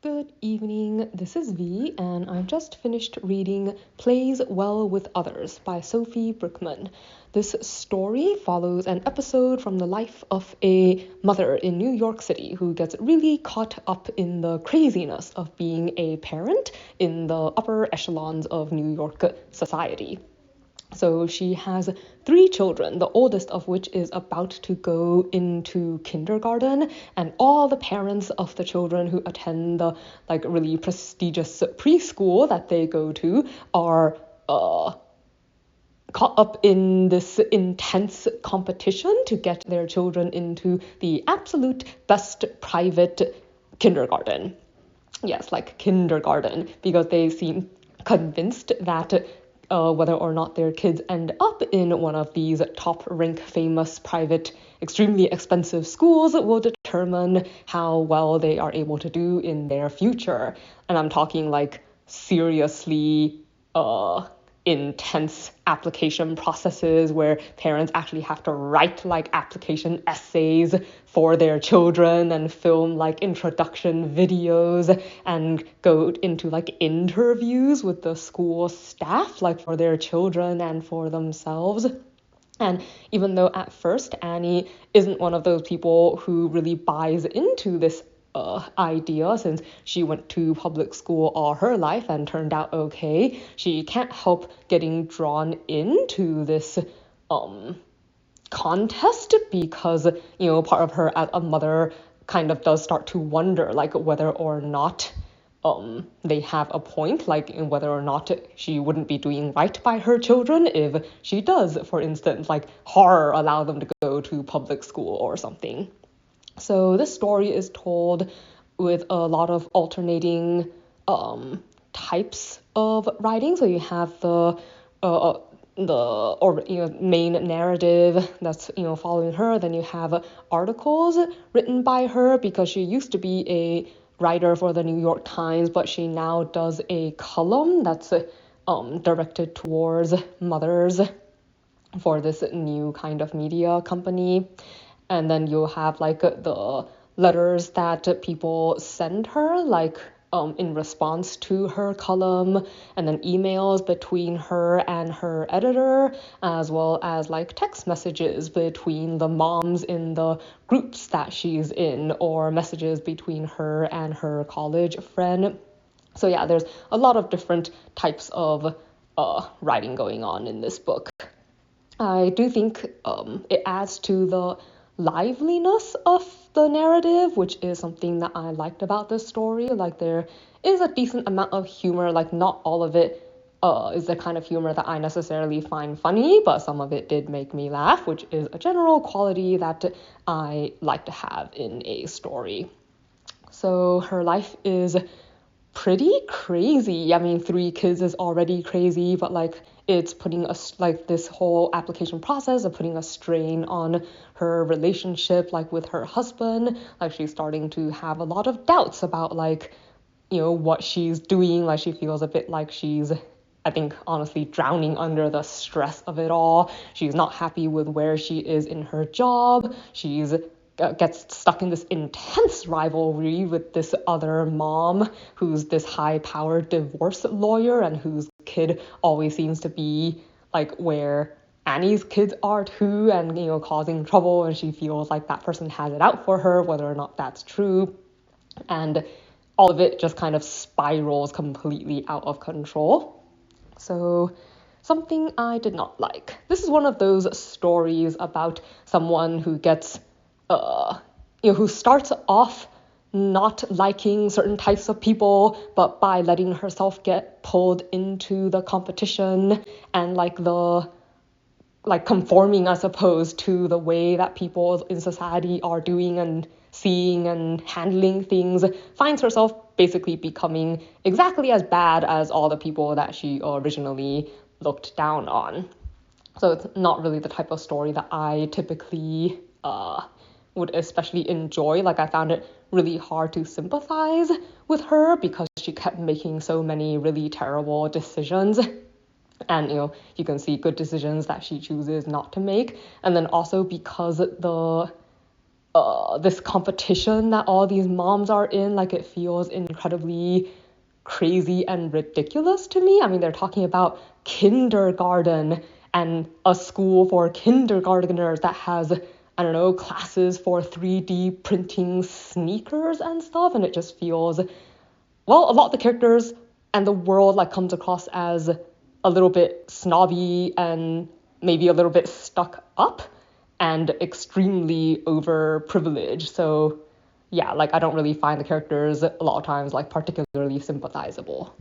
Good evening, this is V, and I've just finished reading Plays Well with Others by Sophie Brickman. This story follows an episode from the life of a mother in New York City who gets really caught up in the craziness of being a parent in the upper echelons of New York society. So she has 3 children, the oldest of which is about to go into kindergarten, and all the parents of the children who attend the really prestigious preschool that they go to are caught up in this intense competition to get their children into the absolute best private kindergarten. Yes, like kindergarten, because they seem convinced that whether or not their kids end up in one of these top rank famous private extremely expensive schools will determine how well they are able to do in their future. And I'm talking like seriously intense application processes where parents actually have to write like application essays for their children and film like introduction videos and go into like interviews with the school staff like for their children and for themselves. And even though at first Annie isn't one of those people who really buys into this idea, since she went to public school all her life and turned out okay, she can't help getting drawn into this contest because, part of her as a mother kind of does start to wonder like whether or not they have a point, like in whether or not she wouldn't be doing right by her children if she does, for instance, like horror allow them to go to public school or something. So this story is told with a lot of alternating types of writing. So you have the main narrative that's following her. Then you have articles written by her because she used to be a writer for the New York Times, but she now does a column that's directed towards mothers for this new kind of media company. And then you'll have like the letters that people send her, like in response to her column, and then emails between her and her editor, as well as like text messages between the moms in the groups that she's in, or messages between her and her college friend. So yeah, there's a lot of different types of writing going on in this book. I do think it adds to the liveliness of the narrative, which is something that I liked about this story. Like there is a decent amount of humor, like not all of it is the kind of humor that I necessarily find funny, but some of it did make me laugh, which is a general quality that I like to have in a story. So her life is pretty crazy. I mean, 3 kids is already crazy, but like it's putting us like this whole application process of putting a strain on her relationship like with her husband. Like she's starting to have a lot of doubts about like what she's doing. Like she feels a bit like she's, I think, honestly drowning under the stress of it all. She's not happy with where she is in her job. She's gets stuck in this intense rivalry with this other mom who's this high-powered divorce lawyer and whose kid always seems to be like where Annie's kids are too, and causing trouble, and she feels like that person has it out for her, whether or not that's true. And all of it just kind of spirals completely out of control. So something I did not like. This is one of those stories about someone who gets who starts off not liking certain types of people, but by letting herself get pulled into the competition and conforming, I suppose, to the way that people in society are doing and seeing and handling things, finds herself basically becoming exactly as bad as all the people that she originally looked down on. So it's not really the type of story that I typically would especially enjoy. Like I found it really hard to sympathize with her because she kept making so many really terrible decisions. And you can see good decisions that she chooses not to make. And then also because the this competition that all these moms are in, like it feels incredibly crazy and ridiculous to me. I mean, they're talking about kindergarten and a school for kindergarteners that has, I don't know, classes for 3D printing sneakers and stuff, and it just feels, well, a lot of the characters and the world like comes across as a little bit snobby and maybe a little bit stuck up and extremely overprivileged. So yeah, like I don't really find the characters a lot of times like particularly sympathizable.